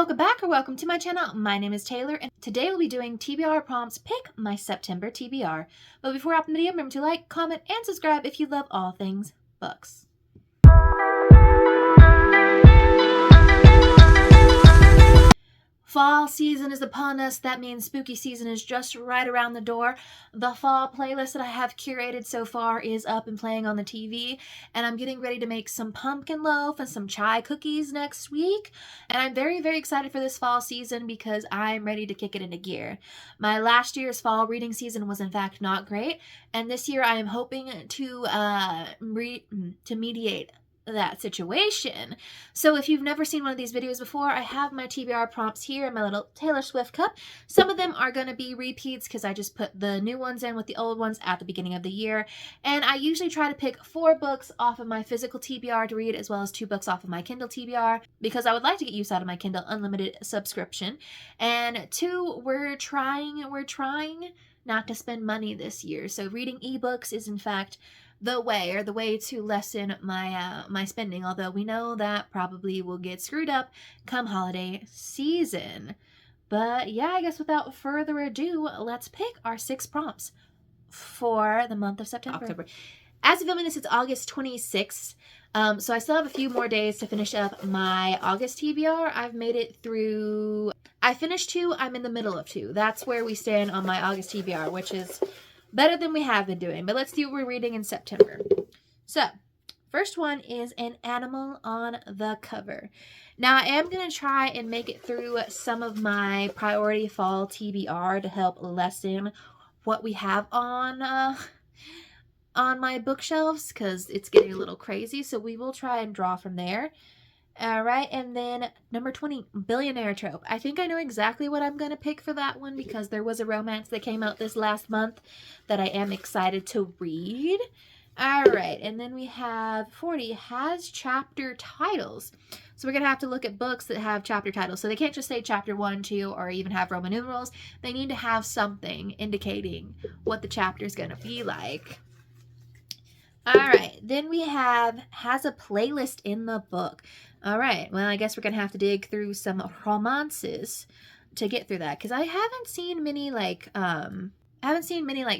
welcome back or welcome to my channel. My name is Taylor and today we'll be doing TBR prompts pick my September TBR. But before I open the video, remember to like, comment, and subscribe if you love all things books. Fall season is upon us. That means spooky season is just right around the door. The fall playlist that I have curated so far is up and playing on the TV, and I'm getting ready to make some pumpkin loaf and some chai cookies next week. And I'm very, very excited for this fall season because I'm ready to kick it into gear. My last year's fall reading season was in fact not great, and this year I am hoping to mediate that situation. So if you've never seen one of these videos before, I have my TBR prompts here in my little Taylor Swift cup. Some of them are going to be repeats because I just put the new ones in with the old ones at the beginning of the year. And I usually try to pick 4 books off of my physical TBR to read, as well as 2 books off of my Kindle TBR, because I would like to get use out of my Kindle Unlimited subscription. And 2, we're trying not to spend money this year. So reading ebooks is in fact the way to lessen my spending, although we know that probably will get screwed up come holiday season. But yeah, I guess without further ado, let's pick our 6 prompts for the month of September. As of filming this, it's August 26th. So I still have a few more days to finish up my August TBR. I've made it through, I finished 2, I'm in the middle of 2. That's where we stand on my August TBR, which is better than we have been doing. But let's see what we're reading in September. So, first one is an animal on the cover. Now, I am going to try and make it through some of my priority fall TBR to help lessen what we have on my bookshelves, because it's getting a little crazy. So we will try and draw from there. All right, and then number 20, billionaire trope. I think I know exactly what I'm going to pick for that one because there was a romance that came out this last month that I am excited to read. All right, and then we have 40, has chapter titles. So we're going to have to look at books that have chapter titles. So they can't just say chapter 1, 2, or even have Roman numerals. They need to have something indicating what the chapter is going to be like. All right, then we have has a playlist in the book. All right, well, I guess we're going to have to dig through some romances to get through that, because I haven't seen many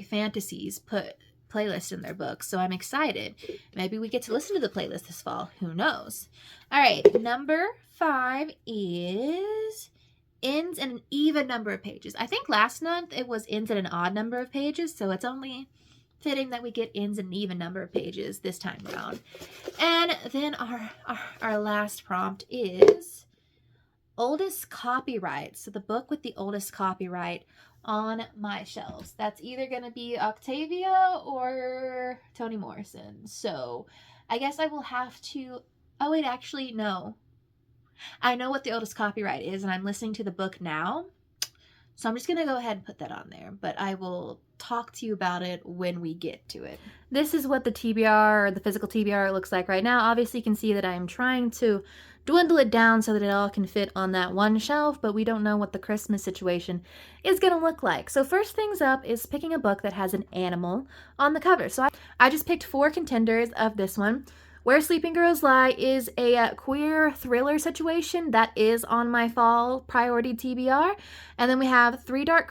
fantasies put playlists in their books, so I'm excited. Maybe we get to listen to the playlist this fall. Who knows? All right, number 5 is ends in an even number of pages. I think last month it was ends in an odd number of pages, so it's only fitting that we get ends in an even number of pages this time around. And then our last prompt is oldest copyright. So the book with the oldest copyright on my shelves. That's either going to be Octavia or Toni Morrison. So I guess I will have to, oh wait, actually no. I know what the oldest copyright is and I'm listening to the book now. So I'm just going to go ahead and put that on there, but I will talk to you about it when we get to it. This is what the TBR, or the physical TBR, looks like right now. Obviously, you can see that I'm trying to dwindle it down so that it all can fit on that one shelf, but we don't know what the Christmas situation is going to look like. So first things up is picking a book that has an animal on the cover. So I just picked 4 contenders of this one. Where Sleeping Girls Lie is a queer thriller situation that is on my fall priority TBR. And then we have Three Dark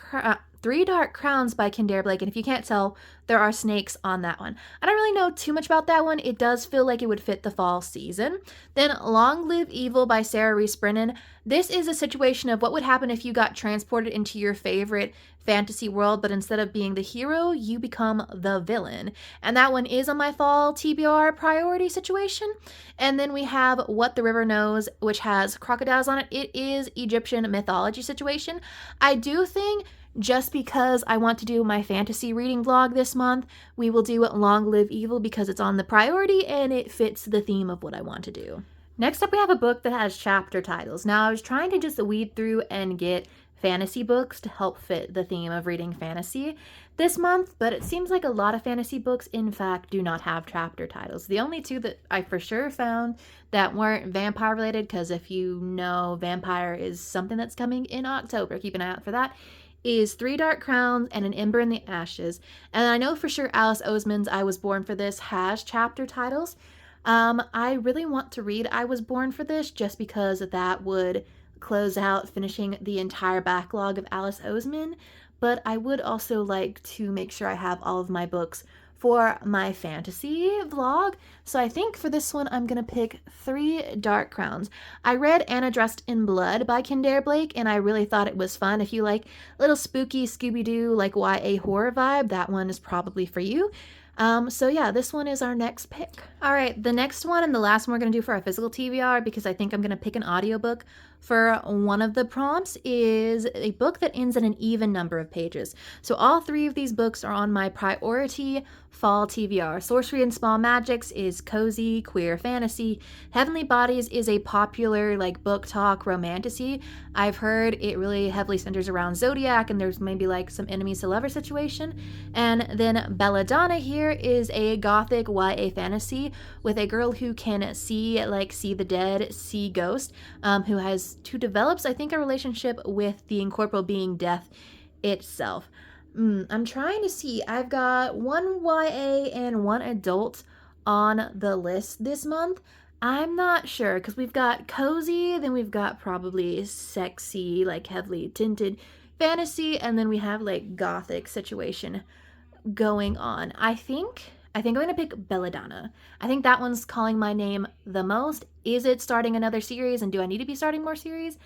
Crowns by Kendare Blake. And if you can't tell, there are snakes on that one. I don't really know too much about that one. It does feel like it would fit the fall season. Then Long Live Evil by Sarah Reese Brennan. This is a situation of what would happen if you got transported into your favorite fantasy world, but instead of being the hero, you become the villain. And that one is on my fall TBR priority situation. And then we have What the River Knows, which has crocodiles on it. It is Egyptian mythology situation. I do think just because I want to do my fantasy reading vlog this month, we will do Long Live Evil because it's on the priority and it fits the theme of what I want to do. Next up, we have a book that has chapter titles. Now, I was trying to just weed through and get fantasy books to help fit the theme of reading fantasy this month, but it seems like a lot of fantasy books, in fact, do not have chapter titles. The only 2 that I for sure found that weren't vampire related, because if you know vampire is something that's coming in October, keep an eye out for that, is 3 Dark Crowns and An Ember in the Ashes. And I know for sure Alice Oseman's I Was Born for This has chapter titles. I really want to read I Was Born for This just because that would close out finishing the entire backlog of Alice Oseman, but I would also like to make sure I have all of my books for my fantasy vlog. So I think for this one, I'm gonna pick 3 Dark Crowns. I read Anna Dressed in Blood by Kendare Blake, and I really thought it was fun. If you like little spooky Scooby-Doo, like YA horror vibe, that one is probably for you. So yeah, this one is our next pick. All right, the next one and the last one we're gonna do for our physical TBR, because I think I'm gonna pick an audiobook for one of the prompts, is a book that ends in an even number of pages. So all 3 of these books are on my priority fall TBR. Sorcery and Small Magics is cozy, queer fantasy. Heavenly Bodies is a popular like book talk romantasy. I've heard it really heavily centers around Zodiac, and there's maybe like some enemies to lover situation. And then Belladonna here is a gothic YA fantasy with a girl who can see the dead, see ghosts, who develops, I think, a relationship with the incorporeal being death itself. I'm trying to see. I've got 1 YA and 1 adult on the list this month. I'm not sure, because we've got cozy, then we've got probably sexy, like heavily tinted fantasy, and then we have like gothic situation going on. I think I'm going to pick Belladonna. I think that one's calling my name the most. Is it starting another series, and do I need to be starting more series?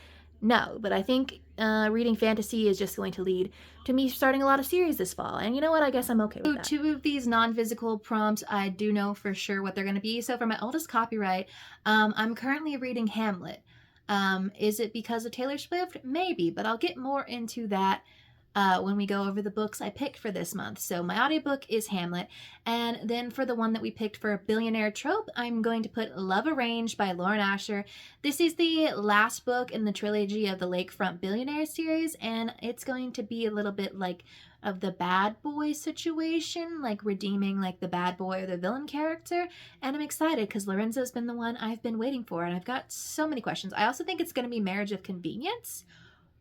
No, but I think reading fantasy is just going to lead to me starting a lot of series this fall. And you know what? I guess I'm okay with that. 2 of these non-physical prompts, I do know for sure what they're going to be. So for my oldest copyright, I'm currently reading Hamlet. Is it because of Taylor Swift? Maybe, but I'll get more into that when we go over the books I picked for this month. So my audiobook is Hamlet. And then for the one that we picked for Billionaire Trope, I'm going to put Love Arranged by Lauren Asher. This is the last book in the trilogy of the Lakefront Billionaire series, and it's going to be a little bit like of the bad boy situation, like redeeming like the bad boy or the villain character. And I'm excited because Lorenzo's been the one I've been waiting for, and I've got so many questions. I also think it's going to be Marriage of Convenience,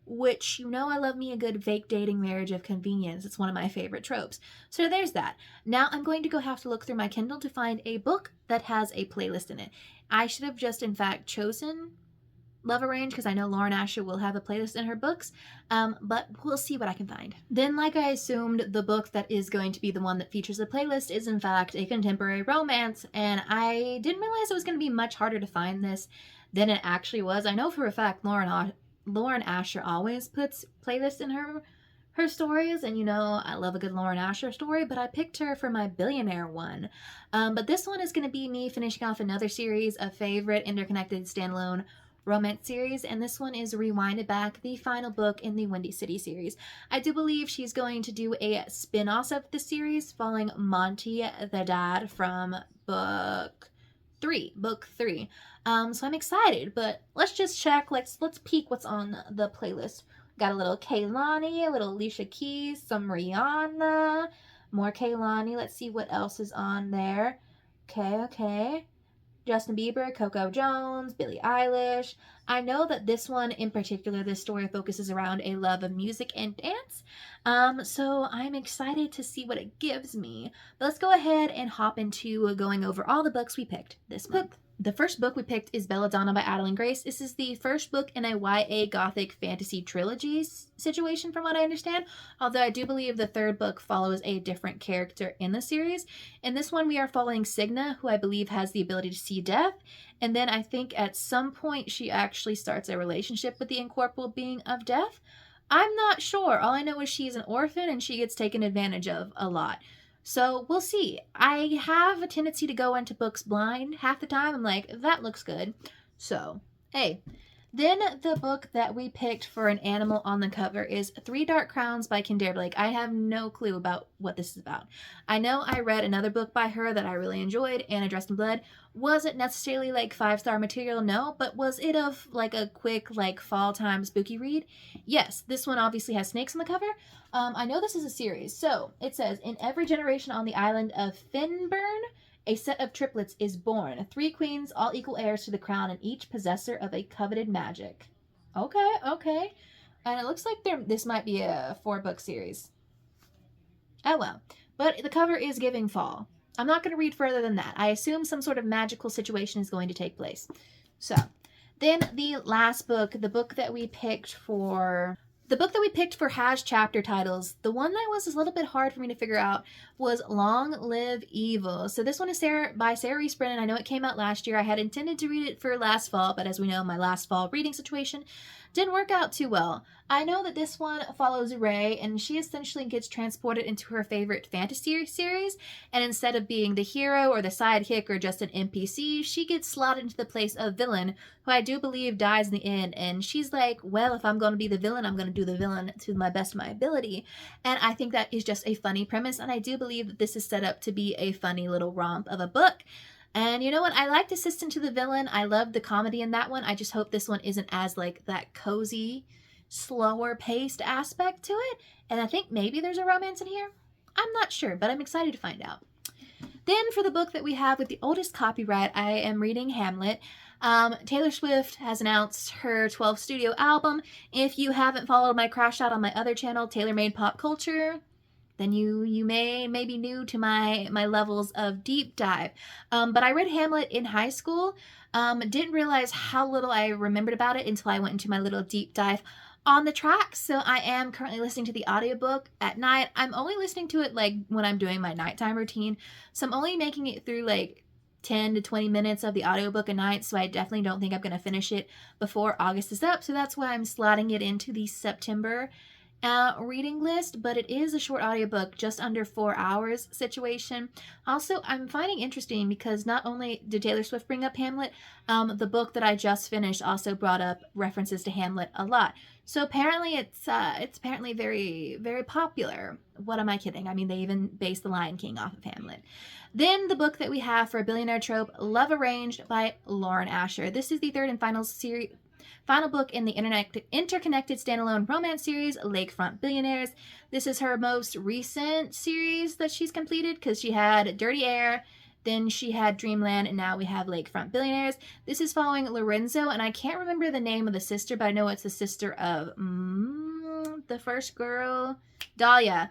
which, you know, I love me a good fake dating marriage of convenience. It's one of my favorite tropes. So there's that. Now I'm going to have to look through my Kindle to find a book that has a playlist in it. I should have just, in fact, chosen Love Arranged, because I know Lauren Asher will have a playlist in her books, but we'll see what I can find. Then, like I assumed, the book that is going to be the one that features the playlist is, in fact, a contemporary romance, and I didn't realize it was going to be much harder to find this than it actually was. I know for a fact Lauren Asher always puts playlists in her stories, and you know I love a good Lauren Asher story, but I picked her for my Billionaire one. But this one is going to be me finishing off another series of favorite interconnected standalone romance series, and this one is Rewinded Back, the final book in the Windy City series. I do believe she's going to do a spin-off of the series following Monty the Dad from book 3. So I'm excited, but let's just check. Let's peek what's on the playlist. Got a little Kehlani, a little Alicia Keys, some Rihanna, more Kehlani. Let's see what else is on there. Okay. Justin Bieber, Coco Jones, Billie Eilish. I know that this one in particular, this story focuses around a love of music and dance. So I'm excited to see what it gives me. But let's go ahead and hop into going over all the books we picked this month. The first book we picked is Belladonna by Adeline Grace. This is the first book in a YA Gothic fantasy trilogy situation, from what I understand, although I do believe the third book follows a different character in the series. In this one, we are following Signa, who I believe has the ability to see death, and then I think at some point she actually starts a relationship with the incorporeal being of death. I'm not sure. All I know is she's an orphan and she gets taken advantage of a lot. So we'll see. I have a tendency to go into books blind. Half the time I'm like, that looks good. So, hey. Then the book that we picked for an animal on the cover is 3 Dark Crowns by Kendare Blake. I have no clue about what this is about. I know I read another book by her that I really enjoyed, Anna Dressed in Blood. Was it necessarily like 5-star material? No, but was it of like a quick like fall time spooky read? Yes, this one obviously has snakes on the cover. I know this is a series. So it says, in every generation on the island of Finburn, a set of triplets is born. 3 queens, all equal heirs to the crown, and each possessor of a coveted magic. Okay. And it looks like this might be a 4-book series. Oh well. But the cover is giving fall. I'm not going to read further than that. I assume some sort of magical situation is going to take place. So, Then the last book, the book that we picked for has chapter titles. The one that was a little bit hard for me to figure out was Long Live Evil. So this one is by Sarah Reese Brennan. I know it came out last year. I had intended to read it for last fall, but as we know, my last fall reading situation didn't work out too well. I know that this one follows Ray, and she essentially gets transported into her favorite fantasy series, and instead of being the hero or the sidekick or just an NPC, she gets slotted into the place of villain, who I do believe dies in the end, and she's like, well, if I'm going to be the villain, I'm going to do the villain to my best of my ability. And I think that is just a funny premise, and I do believe that this is set up to be a funny little romp of a book. And you know what? I liked Assistant to the Villain. I loved the comedy in that one. I just hope this one isn't as like that cozy, slower paced aspect to it. And I think maybe there's a romance in here. I'm not sure, but I'm excited to find out. Then for the book that we have with the oldest copyright, I am reading Hamlet. Taylor Swift has announced her 12th studio album. If you haven't followed my crash out on my other channel, Taylor Made Pop Culture, then you may be new to my levels of deep dive. But I read Hamlet in high school. Didn't realize how little I remembered about it until I went into my little deep dive on the track. So I am currently listening to the audiobook at night. I'm only listening to it like when I'm doing my nighttime routine. So I'm only making it through like 10 to 20 minutes of the audiobook a night. So I definitely don't think I'm going to finish it before August is up. So that's why I'm slotting it into the September reading list, but it is a short audiobook, just under 4 hours situation. Also, I'm finding interesting because not only did Taylor Swift bring up Hamlet, the book that I just finished also brought up references to Hamlet a lot. So apparently it's apparently very, very popular. What am I kidding? I mean, they even based The Lion King off of Hamlet. Then the book that we have for a billionaire trope, Love Arranged by Lauren Asher. This is the third and final book in the interconnected standalone romance series, Lakefront Billionaires. This is her most recent series that she's completed because she had Dirty Air, then she had Dreamland, and now we have Lakefront Billionaires. This is following Lorenzo, and I can't remember the name of the sister, but I know it's the sister of the first girl, Dahlia,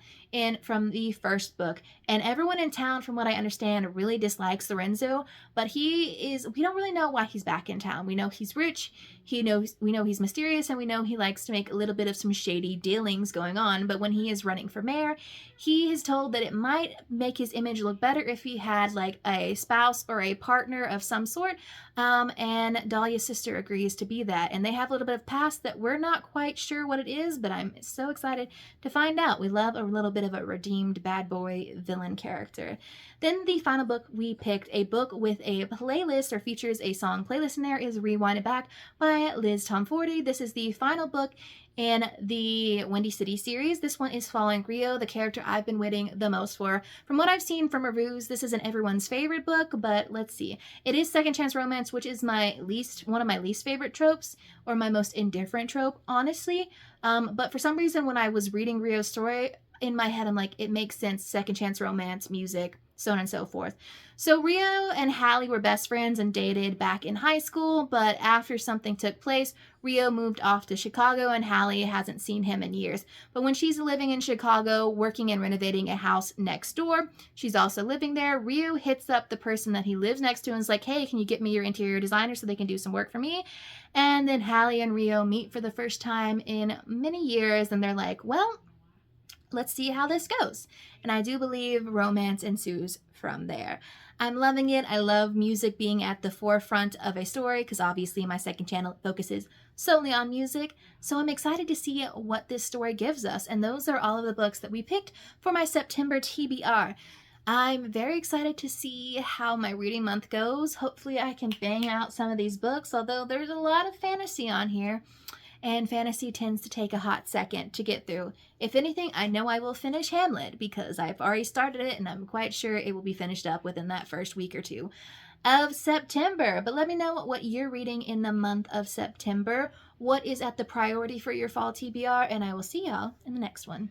from the first book. And everyone in town, from what I understand, really dislikes Lorenzo, but we don't really know why he's back in town. We know he's rich, we know he's mysterious, and we know he likes to make a little bit of some shady dealings going on, but when he is running for mayor, he is told that it might make his image look better if he had like a spouse or a partner of some sort, and Dahlia's sister agrees to be that, and they have a little bit of past that we're not quite sure what it is, but I'm so excited to find out. We love a little bit of a redeemed bad boy villain character. Then the final book we picked, a book with a playlist or features a song playlist in there, is Rewind It Back by Liz Tomforty. This is the final book in the Windy City series. This one is following Rio, the character I've been waiting the most for. From what I've seen from reviews, this isn't everyone's favorite book, but let's see. It is second chance romance, which is one of my least favorite tropes, or my most indifferent trope, honestly. But for some reason, when I was reading Rio's story, in my head, I'm like, it makes sense, second chance romance, music, so on and so forth. So Rio and Hallie were best friends and dated back in high school, but after something took place, Rio moved off to Chicago and Hallie hasn't seen him in years. But when she's living in Chicago, working and renovating a house next door, she's also living there, Rio hits up the person that he lives next to and is like, hey, can you get me your interior designer so they can do some work for me? And then Hallie and Rio meet for the first time in many years, and they're like, well, let's see how this goes. And I do believe romance ensues from there. I'm loving it. I love music being at the forefront of a story because obviously my second channel focuses solely on music. So I'm excited to see what this story gives us. And those are all of the books that we picked for my September TBR. I'm very excited to see how my reading month goes. Hopefully I can bang out some of these books, although there's a lot of fantasy on here. And fantasy tends to take a hot second to get through. If anything, I know I will finish Hamlet because I've already started it and I'm quite sure it will be finished up within that first week or two of September. But let me know what you're reading in the month of September. What is at the priority for your fall TBR? And I will see y'all in the next one.